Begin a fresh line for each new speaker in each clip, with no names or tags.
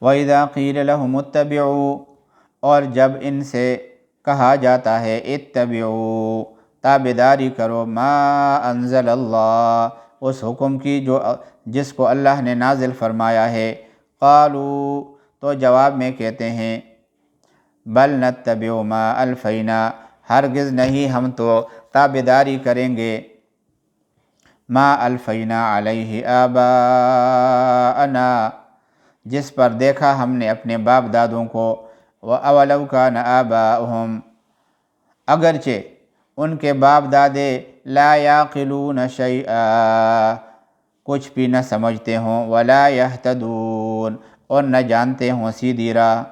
وَإِذَا قِيلَ لَهُمُ اتَّبِعُوا، اور جب ان سے کہا جاتا ہے اتبعوا، تابعداری کرو، ما انزل اللہ، اس حکم کی جس کو اللہ نے نازل فرمایا ہے، قالوا، تو جواب میں کہتے ہیں، بل نتبع ما الفینا، ہرگز نہیں ہم تو تابعداری کریں گے، ما الفینا علیہ آباءنا، جس پر دیکھا ہم نے اپنے باپ دادوں کو، وَأَوَلَوْ كَانَ آبَاؤُهُمْ، اگرچہ ان کے باپ دادے لا یعقلون شیئا، کچھ بھی نہ سمجھتے ہوں، ولا یہتدون، اور نہ جانتے ہوں سیدھی راہ،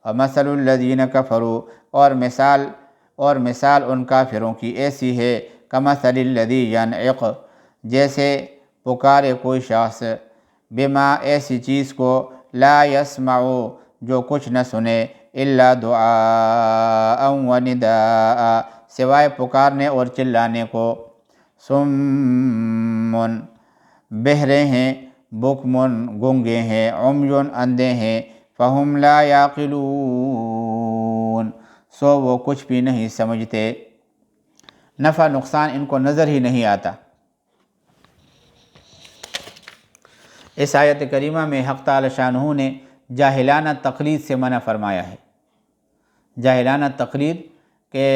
وَمَثَلُ الَّذِينَ كَفَرُوا، اور مثال ان کافروں کی ایسی ہے، كَمَثَلِ الَّذِي يَنْعِقُ، جیسے پکارے کوئی شخص، بما، ایسی چیز کو، لا يسمع، جو کچھ نہ سنے، الا دعاء ونداء، سوائے پکارنے اور چلانے کو، سمٌ، بہرے ہیں، بکمٌ، گونگے ہیں، عمي، اندھے ہیں، فہم لا یعقلون، سو وہ کچھ بھی نہیں سمجھتے، نفع نقصان ان کو نظر ہی نہیں آتا۔ اس آیت کریمہ میں حق تعالی شانہ نے جاہلانہ تقلید سے منع فرمایا ہے۔ جاہلانہ تقلید کہ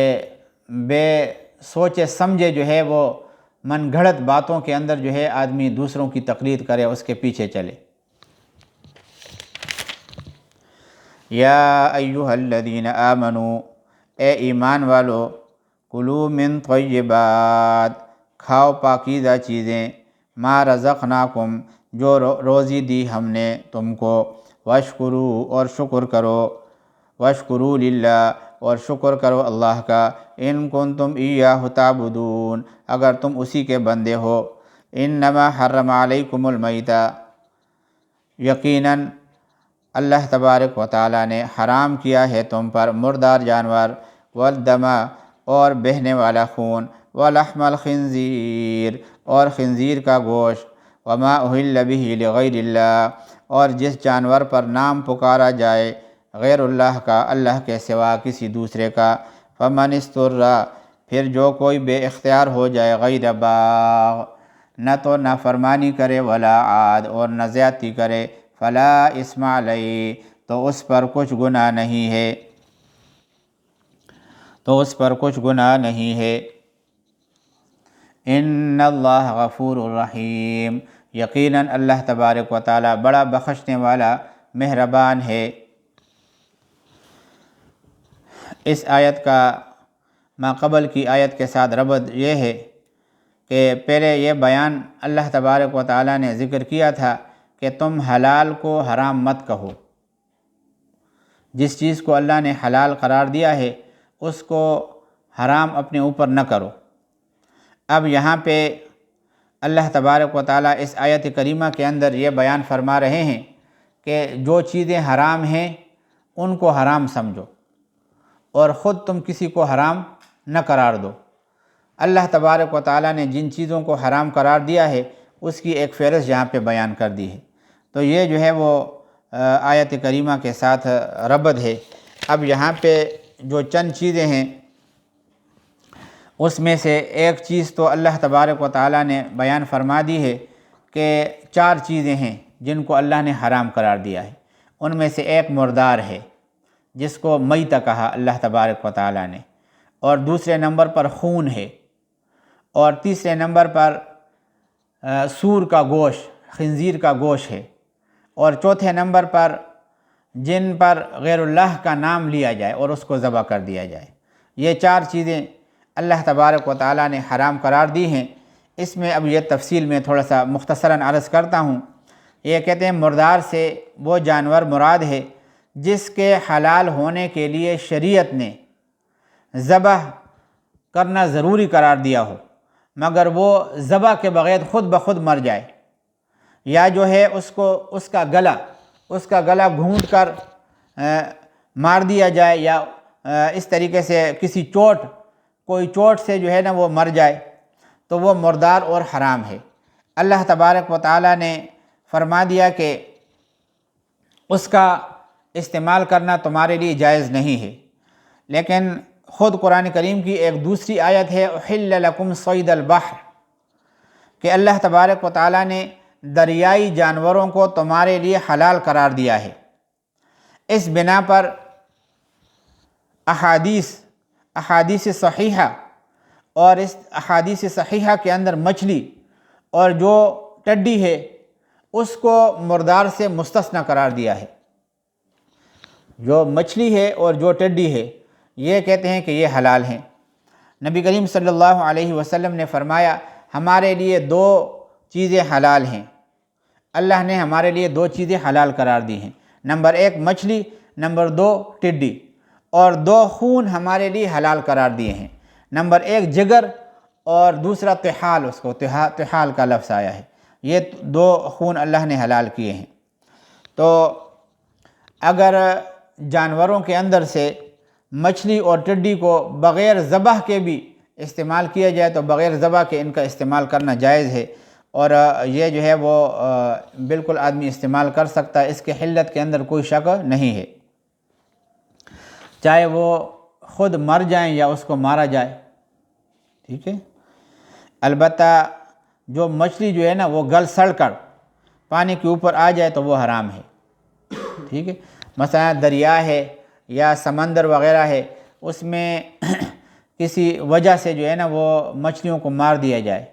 بے سوچے سمجھے جو ہے وہ من گھڑت باتوں کے اندر جو ہے آدمی دوسروں کی تقلید کرے، اس کے پیچھے چلے۔ یا ایہا الذین آمنوا، اے ایمان والو، کلوا من طیبات، کھاؤ پاکیزہ چیزیں، ما رزقناکم، جو روزی دی ہم نے تم کو، واشکروا، اور شکر کرو، واشکروا للہ، اور شکر کرو اللہ کا، ان کنتم ایاہ تعبدون، اگر تم اسی کے بندے ہو۔ انما حرم علیکم المیتہ، یقیناً اللہ تبارک و تعالیٰ نے حرام کیا ہے تم پر مردار جانور، والدم، اور بہنے والا خون، ولحم الخنزیر، اور خنزیر کا گوشت، وما اہل بہ لغیر اللہ، اور جس جانور پر نام پکارا جائے غیر اللہ کا، اللہ کے سوا کسی دوسرے کا، فمن اضطر، پھر جو کوئی بے اختیار ہو جائے، غیر باغ، نہ تو نافرمانی کرے، ولا عاد، اور نہ زیادتی کرے، فلا اثم علیہ، تو اس پر کچھ گناہ نہیں ہے، ان اللہ غفور الرحیم، یقیناً اللہ تبارک و تعالی بڑا بخشنے والا مہربان ہے۔ اس آیت کا ما قبل کی آیت کے ساتھ ربط یہ ہے کہ پہلے یہ بیان اللہ تبارک و تعالی نے ذکر کیا تھا کہ تم حلال کو حرام مت کہو، جس چیز کو اللہ نے حلال قرار دیا ہے اس کو حرام اپنے اوپر نہ کرو۔ اب یہاں پہ اللہ تبارک و تعالیٰ اس آیت کریمہ کے اندر یہ بیان فرما رہے ہیں کہ جو چیزیں حرام ہیں ان کو حرام سمجھو، اور خود تم کسی کو حرام نہ قرار دو۔ اللہ تبارک و تعالیٰ نے جن چیزوں کو حرام قرار دیا ہے اس کی ایک فہرست یہاں پہ بیان کر دی ہے، تو یہ جو ہے وہ آیت کریمہ کے ساتھ ربط ہے۔ اب یہاں پہ جو چند چیزیں ہیں اس میں سے ایک چیز تو اللہ تبارک و تعالیٰ نے بیان فرما دی ہے کہ 4 چیزیں ہیں جن کو اللہ نے حرام قرار دیا ہے، ان میں سے ایک مردار ہے جس کو میتہ کہا اللہ تبارک و تعالیٰ نے، اور دوسرے نمبر پر خون ہے، اور تیسرے نمبر پر سور کا گوشت، خنزیر کا گوشت ہے، اور چوتھے نمبر پر جن پر غیر اللہ کا نام لیا جائے اور اس کو ذبح کر دیا جائے۔ یہ 4 چیزیں اللہ تبارک و تعالیٰ نے حرام قرار دی ہیں۔ اس میں اب یہ تفصیل میں تھوڑا سا مختصراً عرض کرتا ہوں۔ یہ کہتے ہیں مردار سے وہ جانور مراد ہے جس کے حلال ہونے کے لیے شریعت نے ذبح کرنا ضروری قرار دیا ہو، مگر وہ ذبح کے بغیر خود بخود مر جائے، یا جو ہے اس کا گلا گھونٹ کر مار دیا جائے، یا اس طریقے سے کوئی چوٹ سے جو ہے نا وہ مر جائے، تو وہ مردار اور حرام ہے۔ اللہ تبارک و تعالیٰ نے فرما دیا کہ اس کا استعمال کرنا تمہارے لیے جائز نہیں ہے۔ لیکن خود قرآن کریم کی ایک دوسری آیت ہے احل لکم صید البحر، کہ اللہ تبارک و تعالیٰ نے دریائی جانوروں کو تمہارے لیے حلال قرار دیا ہے۔ اس بنا پر احادیث صحیحہ، اور اس احادیث صحیحہ کے اندر مچھلی اور جو ٹڈی ہے اس کو مردار سے مستثنی قرار دیا ہے۔ جو مچھلی ہے اور جو ٹڈی ہے یہ کہتے ہیں کہ یہ حلال ہیں۔ نبی کریم صلی اللہ علیہ وسلم نے فرمایا ہمارے لیے دو چیزیں حلال ہیں، اللہ نے ہمارے لیے دو چیزیں حلال قرار دی ہیں، نمبر ایک مچھلی، نمبر دو ٹڈی، اور دو خون ہمارے لیے حلال قرار دیے ہیں، نمبر ایک جگر اور دوسرا طحال، اس کو طحال کا لفظ آیا ہے، یہ دو خون اللہ نے حلال کیے ہیں۔ تو اگر جانوروں کے اندر سے مچھلی اور ٹڈی کو بغیر ذبح کے بھی استعمال کیا جائے تو بغیر ذبح کے ان کا استعمال کرنا جائز ہے، اور یہ جو ہے وہ بالکل آدمی استعمال کر سکتا ہے، اس کے حلت کے اندر کوئی شک نہیں ہے، چاہے وہ خود مر جائیں یا اس کو مارا جائے، ٹھیک ہے۔ البتہ جو مچھلی جو ہے نا وہ گل سڑ کر پانی کے اوپر آ جائے تو وہ حرام ہے، ٹھیک ہے۔ مثلا دریا ہے یا سمندر وغیرہ ہے، اس میں کسی وجہ سے جو ہے نا وہ مچھلیوں کو مار دیا جائے،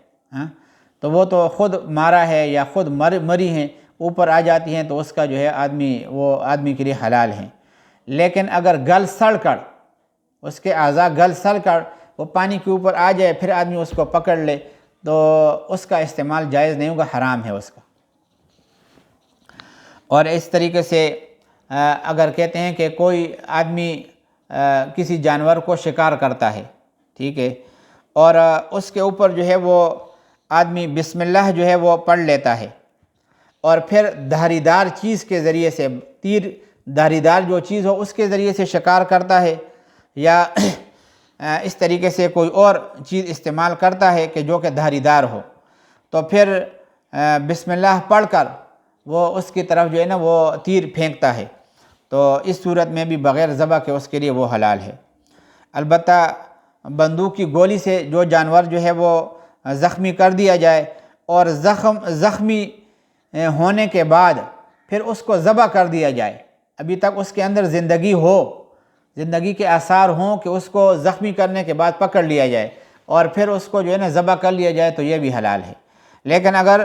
تو وہ تو خود مارا ہے یا خود مری ہیں، اوپر آ جاتی ہیں تو اس کا جو ہے آدمی کے لیے حلال ہیں۔ لیکن اگر گل سڑ کر اس کے اعضاء گل سڑ کر وہ پانی کے اوپر آ جائے پھر آدمی اس کو پکڑ لے تو اس کا استعمال جائز نہیں ہوگا، حرام ہے اس کا۔ اور اس طریقے سے اگر کہتے ہیں کہ کوئی آدمی کسی جانور کو شکار کرتا ہے، ٹھیک ہے، اور اس کے اوپر جو ہے وہ آدمی بسم اللہ جو ہے وہ پڑھ لیتا ہے، اور پھر دھاریدار چیز کے ذریعے سے تیر دھاریدار جو چیز ہو اس کے ذریعے سے شکار کرتا ہے، یا اس طریقے سے کوئی اور چیز استعمال کرتا ہے کہ جو کہ دھاریدار ہو، تو پھر بسم اللہ پڑھ کر وہ اس کی طرف جو ہے نا وہ تیر پھینکتا ہے، تو اس صورت میں بھی بغیر ذبح کے اس کے لیے وہ حلال ہے۔ البتہ بندوق کی گولی سے جو جانور جو ہے وہ زخمی کر دیا جائے اور زخمی ہونے کے بعد پھر اس کو ذبح کر دیا جائے، ابھی تک اس کے اندر زندگی کے آثار ہوں کہ اس کو زخمی کرنے کے بعد پکڑ لیا جائے اور پھر اس کو جو ہے نا ذبح کر لیا جائے تو یہ بھی حلال ہے۔ لیکن اگر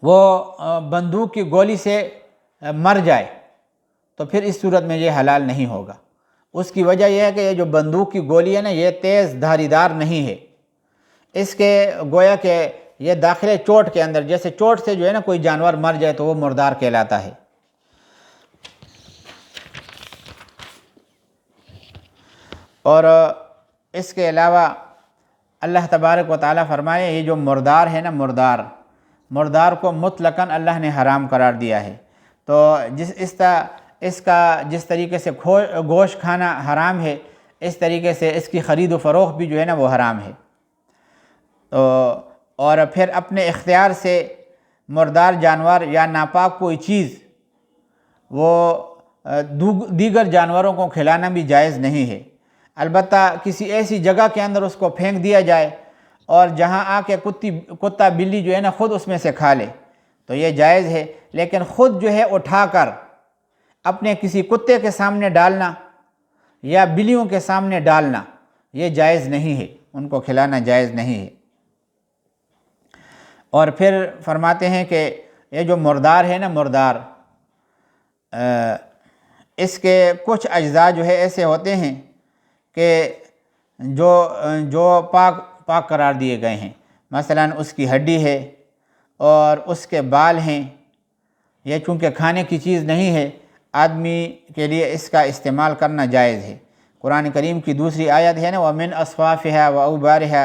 وہ بندوق کی گولی سے مر جائے تو پھر اس صورت میں یہ حلال نہیں ہوگا۔ اس کی وجہ یہ ہے کہ یہ جو بندوق کی گولی ہے نا یہ تیز دھاریدار نہیں ہے، اس کے گویا کہ یہ داخلے چوٹ کے اندر، جیسے چوٹ سے جو ہے نا کوئی جانور مر جائے تو وہ مردار کہلاتا ہے۔ اور اس کے علاوہ اللہ تبارک و تعالیٰ فرمائے یہ جو مردار ہے نا مردار کو مطلقاً اللہ نے حرام قرار دیا ہے، تو اس کا جس طریقے سے گوشت کھانا حرام ہے اس طریقے سے اس کی خرید و فروخت بھی جو ہے نا وہ حرام ہے۔ تو اور پھر اپنے اختیار سے مردار جانور یا ناپاک کوئی چیز وہ دیگر جانوروں کو کھلانا بھی جائز نہیں ہے، البتہ کسی ایسی جگہ کے اندر اس کو پھینک دیا جائے اور جہاں آ کے کتا بلی جو ہے نا خود اس میں سے کھا لے تو یہ جائز ہے، لیکن خود جو ہے اٹھا کر اپنے کسی کتے کے سامنے ڈالنا یا بلیوں کے سامنے ڈالنا یہ جائز نہیں ہے، ان کو کھلانا جائز نہیں ہے۔ اور پھر فرماتے ہیں کہ یہ جو مردار ہے نا اس کے کچھ اجزاء جو ہے ایسے ہوتے ہیں کہ جو پاک قرار دیے گئے ہیں، مثلا اس کی ہڈی ہے اور اس کے بال ہیں، یہ چونکہ کھانے کی چیز نہیں ہے آدمی کے لیے اس کا استعمال کرنا جائز ہے۔ قرآن کریم کی دوسری آیت ہے نا وَمِنْ أَصْفَافِهَا وَأَوْبَارِهَا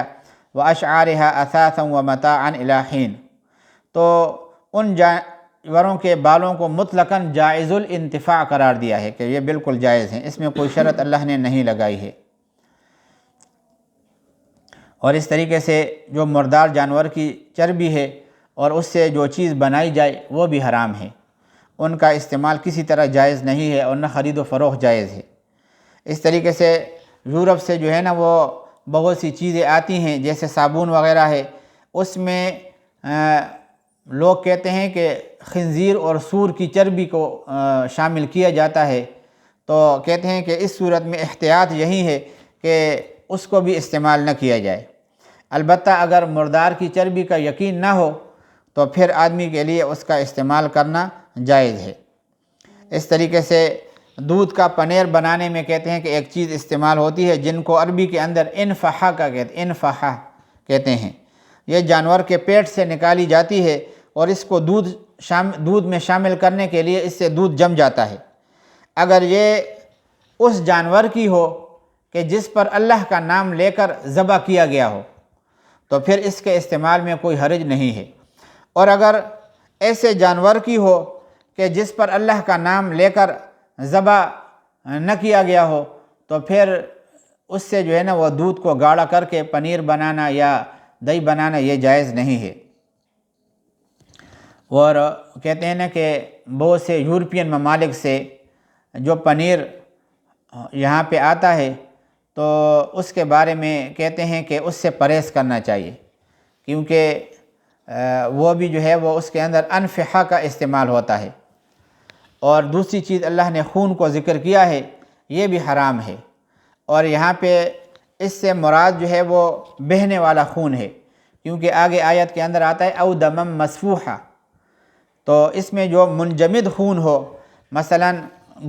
وَأَشْعَارِهَا أَثَاثًا وَمَتَاعًا إِلَىٰ حِينٍ، تو ان جانوروں کے بالوں کو مطلقاً جائز الانتفاع قرار دیا ہے کہ یہ بالکل جائز ہیں، اس میں کوئی شرط اللہ نے نہیں لگائی ہے۔ اور اس طریقے سے جو مردار جانور کی چربی ہے اور اس سے جو چیز بنائی جائے وہ بھی حرام ہے۔ ان کا استعمال کسی طرح جائز نہیں ہے اور نہ خرید و فروخت جائز ہے۔ اس طریقے سے یورپ سے جو ہے نا وہ بہت سی چیزیں آتی ہیں جیسے صابن وغیرہ ہے، اس میں لوگ کہتے ہیں کہ خنزیر اور سور کی چربی کو شامل کیا جاتا ہے، تو کہتے ہیں کہ اس صورت میں احتیاط یہی ہے کہ اس کو بھی استعمال نہ کیا جائے۔ البتہ اگر مردار کی چربی کا یقین نہ ہو تو پھر آدمی کے لیے اس کا استعمال کرنا جائز ہے۔ اس طریقے سے دودھ کا پنیر بنانے میں کہتے ہیں کہ ایک چیز استعمال ہوتی ہے جن کو عربی کے اندر انفحہ کہتے ہیں۔ یہ جانور کے پیٹ سے نکالی جاتی ہے اور اس کو دودھ میں شامل کرنے کے لیے اس سے دودھ جم جاتا ہے۔ اگر یہ اس جانور کی ہو کہ جس پر اللہ کا نام لے کر ذبح کیا گیا ہو تو پھر اس کے استعمال میں کوئی حرج نہیں ہے، اور اگر ایسے جانور کی ہو کہ جس پر اللہ کا نام لے کر ذبح نہ کیا گیا ہو تو پھر اس سے جو ہے نا وہ دودھ کو گاڑھا کر کے پنیر بنانا یا دہی بنانا یہ جائز نہیں ہے۔ اور کہتے ہیں نا کہ بہت سے یورپین ممالک سے جو پنیر یہاں پہ آتا ہے تو اس کے بارے میں کہتے ہیں کہ اس سے پرہیز کرنا چاہیے، کیونکہ وہ بھی جو ہے وہ اس کے اندر انفحہ کا استعمال ہوتا ہے۔ اور دوسری چیز اللہ نے خون کو ذکر کیا ہے، یہ بھی حرام ہے، اور یہاں پہ اس سے مراد جو ہے وہ بہنے والا خون ہے، کیونکہ آگے آیت کے اندر آتا ہے او دمم مسفوحہ، تو اس میں جو منجمد خون ہو، مثلا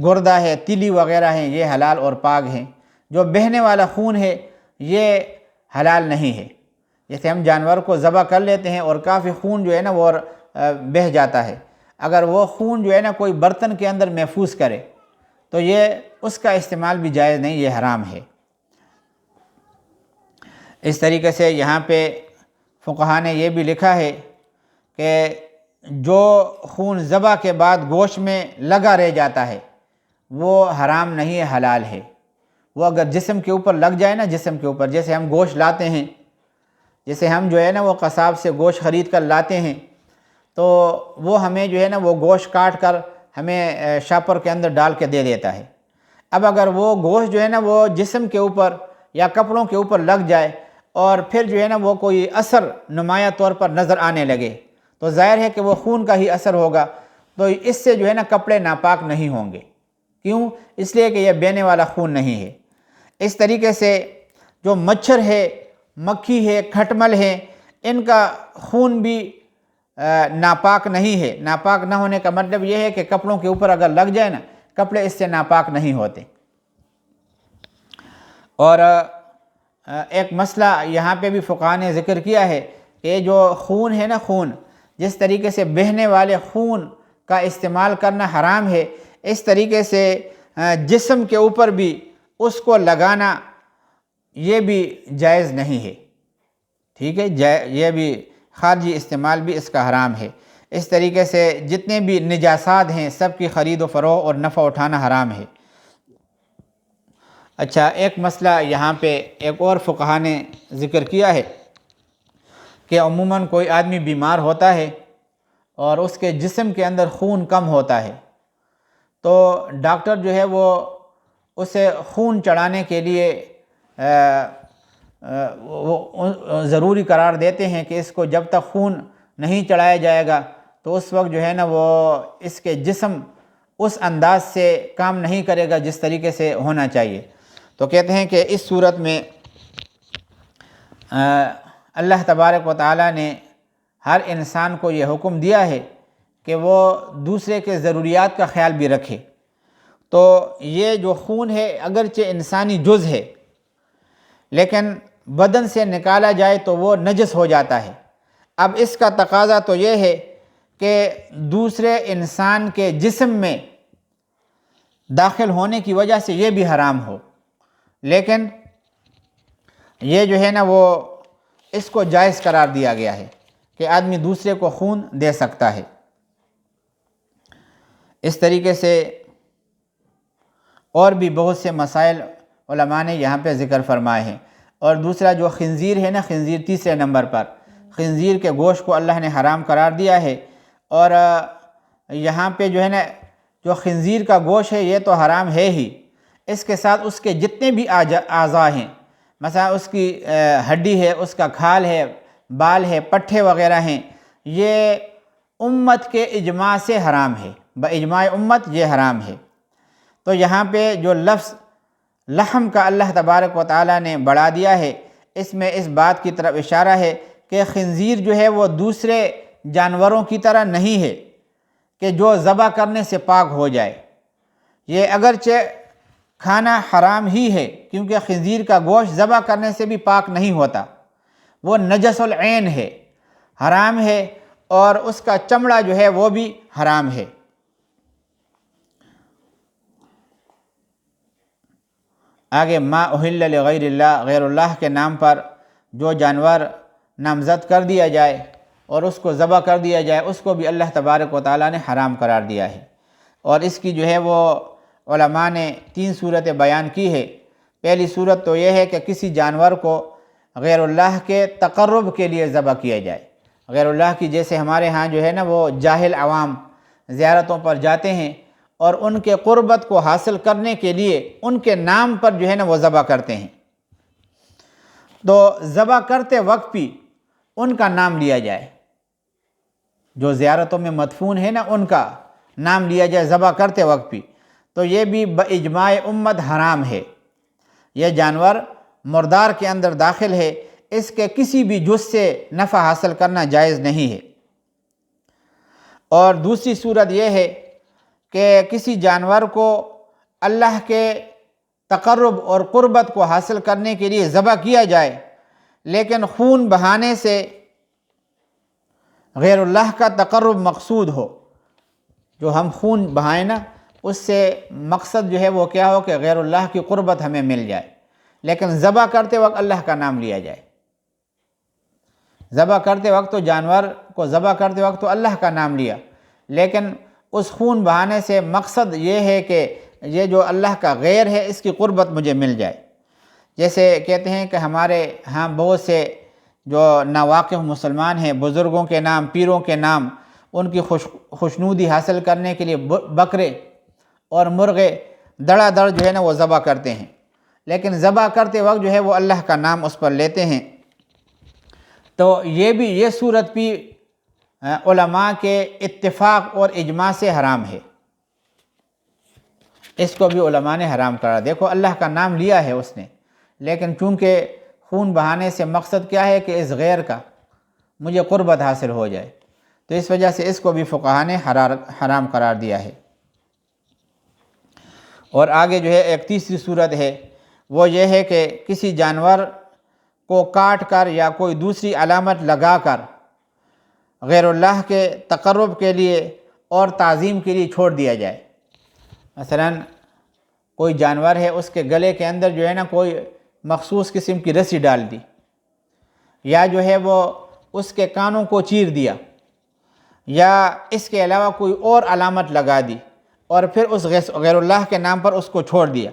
گردہ ہے، تلی وغیرہ ہیں، یہ حلال اور پاک ہیں۔ جو بہنے والا خون ہے یہ حلال نہیں ہے۔ جیسے ہم جانور کو ذبح کر لیتے ہیں اور کافی خون جو ہے نا وہ بہہ جاتا ہے، اگر وہ خون جو ہے نا کوئی برتن کے اندر محفوظ کرے تو یہ اس کا استعمال بھی جائز نہیں، یہ حرام ہے۔ اس طریقے سے یہاں پہ فقہا نے یہ بھی لکھا ہے کہ جو خون ذبح کے بعد گوشت میں لگا رہ جاتا ہے وہ حرام نہیں ہے، حلال ہے۔ وہ اگر جسم کے اوپر لگ جائے نا، جسم کے اوپر، جیسے ہم گوشت لاتے ہیں، جیسے ہم جو ہے نا وہ قصاب سے گوشت خرید کر لاتے ہیں تو وہ ہمیں جو ہے نا وہ گوشت کاٹ کر ہمیں شاپر کے اندر ڈال کے دے دیتا ہے۔ اب اگر وہ گوشت جو ہے نا وہ جسم کے اوپر یا کپڑوں کے اوپر لگ جائے اور پھر جو ہے نا وہ کوئی اثر نمایاں طور پر نظر آنے لگے تو ظاہر ہے کہ وہ خون کا ہی اثر ہوگا، تو اس سے جو ہے نا کپڑے ناپاک نہیں ہوں گے۔ کیوں؟ اس لیے کہ یہ بہنے والا خون نہیں ہے۔ اس طریقے سے جو مچھر ہے، مکھی ہے، کھٹمل ہے، ان کا خون بھی ناپاک نہیں ہے۔ ناپاک نہ ہونے کا مطلب یہ ہے کہ کپڑوں کے اوپر اگر لگ جائے نا، کپڑے اس سے ناپاک نہیں ہوتے۔ اور ایک مسئلہ یہاں پہ بھی فقہا نے ذکر کیا ہے کہ جو خون ہے نا، خون جس طریقے سے بہنے والے خون کا استعمال کرنا حرام ہے، اس طریقے سے جسم کے اوپر بھی اس کو لگانا یہ بھی جائز نہیں ہے۔ ٹھیک ہے، یہ بھی خارجی استعمال بھی اس کا حرام ہے۔ اس طریقے سے جتنے بھی نجاسات ہیں سب کی خرید و فروخت اور نفع اٹھانا حرام ہے۔ اچھا، ایک مسئلہ یہاں پہ ایک اور فقہا نے ذکر کیا ہے کہ عموماً کوئی آدمی بیمار ہوتا ہے اور اس کے جسم کے اندر خون کم ہوتا ہے، تو ڈاکٹر جو ہے وہ اسے خون چڑھانے کے لیے ضروری قرار دیتے ہیں کہ اس کو جب تک خون نہیں چڑھایا جائے گا تو اس وقت جو ہے نا وہ اس کے جسم اس انداز سے کام نہیں کرے گا جس طریقے سے ہونا چاہیے۔ تو کہتے ہیں کہ اس صورت میں اللہ تبارک و تعالیٰ نے ہر انسان کو یہ حکم دیا ہے کہ وہ دوسرے کے ضروریات کا خیال بھی رکھے۔ تو یہ جو خون ہے اگرچہ انسانی جز ہے لیکن بدن سے نکالا جائے تو وہ نجس ہو جاتا ہے۔ اب اس کا تقاضا تو یہ ہے کہ دوسرے انسان کے جسم میں داخل ہونے کی وجہ سے یہ بھی حرام ہو، لیکن یہ جو ہے نا وہ اس کو جائز قرار دیا گیا ہے کہ آدمی دوسرے کو خون دے سکتا ہے۔ اس طریقے سے اور بھی بہت سے مسائل علماء نے یہاں پہ ذکر فرمائے ہیں۔ اور دوسرا جو خنزیر ہے نا، خنزیر تیسرے نمبر پر، خنزیر کے گوشت کو اللہ نے حرام قرار دیا ہے، اور یہاں پہ جو ہے نا جو خنزیر کا گوشت ہے یہ تو حرام ہے ہی، اس کے ساتھ اس کے جتنے بھی اعضاء ہیں، مثلا اس کی ہڈی ہے، اس کا کھال ہے، بال ہے، پٹھے وغیرہ ہیں، یہ امت کے اجماع سے حرام ہے، باجماع امت یہ حرام ہے۔ تو یہاں پہ جو لفظ لحم کا اللہ تبارک و تعالیٰ نے بڑھا دیا ہے، اس میں اس بات کی طرف اشارہ ہے کہ خنزیر جو ہے وہ دوسرے جانوروں کی طرح نہیں ہے کہ جو ذبح کرنے سے پاک ہو جائے۔ یہ اگرچہ کھانا حرام ہی ہے کیونکہ خنزیر کا گوشت ذبح کرنے سے بھی پاک نہیں ہوتا، وہ نجس العین ہے، حرام ہے، اور اس کا چمڑا جو ہے وہ بھی حرام ہے۔ آگے ما اہل لغیر اللہ، غیر اللہ کے نام پر جو جانور نامزد کر دیا جائے اور اس کو ذبح کر دیا جائے، اس کو بھی اللہ تبارک و تعالیٰ نے حرام قرار دیا ہے۔ اور اس کی جو ہے وہ علماء نے 3 صورتیں بیان کی ہے۔ پہلی صورت تو یہ ہے کہ کسی جانور کو غیر اللہ کے تقرب کے لیے ذبح کیا جائے، غیر اللہ کی، جیسے ہمارے ہاں جو ہے نا وہ جاہل عوام زیارتوں پر جاتے ہیں اور ان کے قربت کو حاصل کرنے کے لیے ان کے نام پر جو ہے نا وہ ذبح کرتے ہیں، تو ذبح کرتے وقت بھی ان کا نام لیا جائے، جو زیارتوں میں مدفون ہے نا ان کا نام لیا جائے ذبح کرتے وقت بھی، تو یہ بھی باجماع امت حرام ہے۔ یہ جانور مردار کے اندر داخل ہے، اس کے کسی بھی جز سے نفع حاصل کرنا جائز نہیں ہے۔ اور دوسری صورت یہ ہے کہ کسی جانور کو اللہ کے تقرب اور قربت کو حاصل کرنے کے لیے ذبح کیا جائے، لیکن خون بہانے سے غیر اللہ کا تقرب مقصود ہو، جو ہم خون بہائیں نا اس سے مقصد جو ہے وہ کیا ہو کہ غیر اللہ کی قربت ہمیں مل جائے، لیکن ذبح کرتے وقت اللہ کا نام لیا جائے۔ ذبح کرتے وقت تو جانور کو ذبح کرتے وقت تو اللہ کا نام لیا، لیکن اس خون بہانے سے مقصد یہ ہے کہ یہ جو اللہ کا غیر ہے اس کی قربت مجھے مل جائے۔ جیسے کہتے ہیں کہ ہمارے ہاں بہت سے جو ناواقف مسلمان ہیں، بزرگوں کے نام، پیروں کے نام، ان کی خوشنودی حاصل کرنے کے لیے بکرے اور مرغے دڑا دڑ جو ہے نا وہ ذبح کرتے ہیں، لیکن ذبح کرتے وقت جو ہے وہ اللہ کا نام اس پر لیتے ہیں۔ تو یہ صورت بھی علماء کے اتفاق اور اجماع سے حرام ہے، اس کو بھی علماء نے حرام کرا۔ دیکھو اللہ کا نام لیا ہے اس نے، لیکن چونکہ خون بہانے سے مقصد کیا ہے کہ اس غیر کا مجھے قربت حاصل ہو جائے، تو اس وجہ سے اس کو بھی فقہا نے حرام قرار دیا ہے۔ اور آگے جو ہے ایک تیسری صورت ہے، وہ یہ ہے کہ کسی جانور کو کاٹ کر یا کوئی دوسری علامت لگا کر غیر اللہ کے تقرب کے لیے اور تعظیم کے لیے چھوڑ دیا جائے۔ مثلا کوئی جانور ہے، اس کے گلے کے اندر جو ہے نا کوئی مخصوص قسم کی رسی ڈال دی، یا جو ہے وہ اس کے کانوں کو چیر دیا، یا اس کے علاوہ کوئی اور علامت لگا دی، اور پھر اس غیر اللہ کے نام پر اس کو چھوڑ دیا،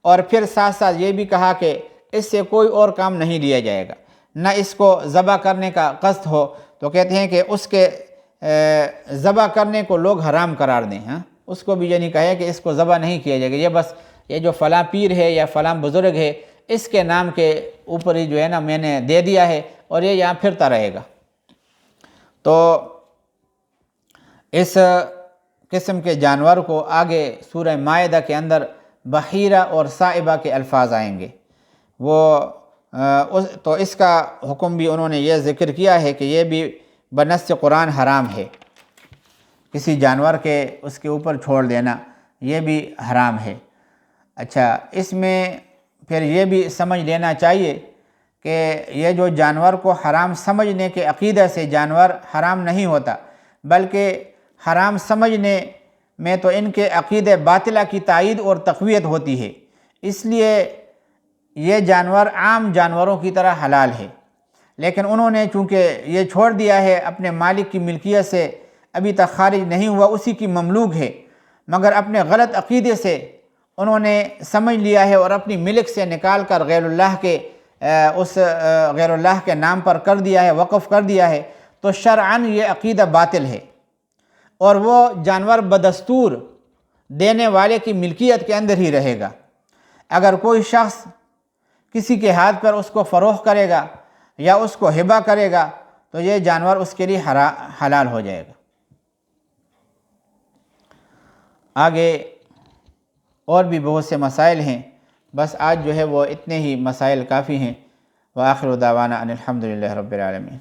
اور پھر ساتھ ساتھ یہ بھی کہا کہ اس سے کوئی اور کام نہیں لیا جائے گا، نہ اس کو ذبح کرنے کا قصد ہو، تو کہتے ہیں کہ اس کے ذبح کرنے کو لوگ حرام قرار دیں۔ اس کو بھی یہ نہیں کہے کہ اس کو ذبح نہیں کیا جائے گا، یہ بس یہ جو فلاں پیر ہے یا فلاں بزرگ ہے اس کے نام کے اوپر ہی جو ہے نا میں نے دے دیا ہے اور یہ یہاں پھرتا رہے گا۔ تو اس قسم کے جانور کو آگے سورہ مائدہ کے اندر بحیرہ اور صائبہ کے الفاظ آئیں گے، تو اس کا حکم بھی انہوں نے یہ ذکر کیا ہے کہ یہ بھی بنص قرآن حرام ہے، کسی جانور کے اس کے اوپر چھوڑ دینا یہ بھی حرام ہے۔ اچھا، اس میں پھر یہ بھی سمجھ لینا چاہیے کہ یہ جو جانور کو حرام سمجھنے کے عقیدہ سے جانور حرام نہیں ہوتا، بلکہ حرام سمجھنے میں تو ان کے عقیدہ باطلہ کی تائید اور تقویت ہوتی ہے، اس لیے یہ جانور عام جانوروں کی طرح حلال ہے، لیکن انہوں نے چونکہ یہ چھوڑ دیا ہے اپنے مالک کی ملکیت سے، ابھی تک خارج نہیں ہوا، اسی کی مملوک ہے، مگر اپنے غلط عقیدے سے انہوں نے سمجھ لیا ہے اور اپنی ملک سے نکال کر غیر اللہ کے غیر اللہ کے نام پر کر دیا ہے، وقف کر دیا ہے، تو شرعاً یہ عقیدہ باطل ہے۔ اور وہ جانور بدستور دینے والے کی ملکیت کے اندر ہی رہے گا۔ اگر کوئی شخص کسی کے ہاتھ پر اس کو فروخت کرے گا یا اس کو ہبہ کرے گا تو یہ جانور اس کے لیے حلال ہو جائے گا۔ آگے اور بھی بہت سے مسائل ہیں، بس آج جو ہے وہ اتنے ہی مسائل کافی ہیں۔ وآخر دعوانا ان الحمد للہ رب العالمین۔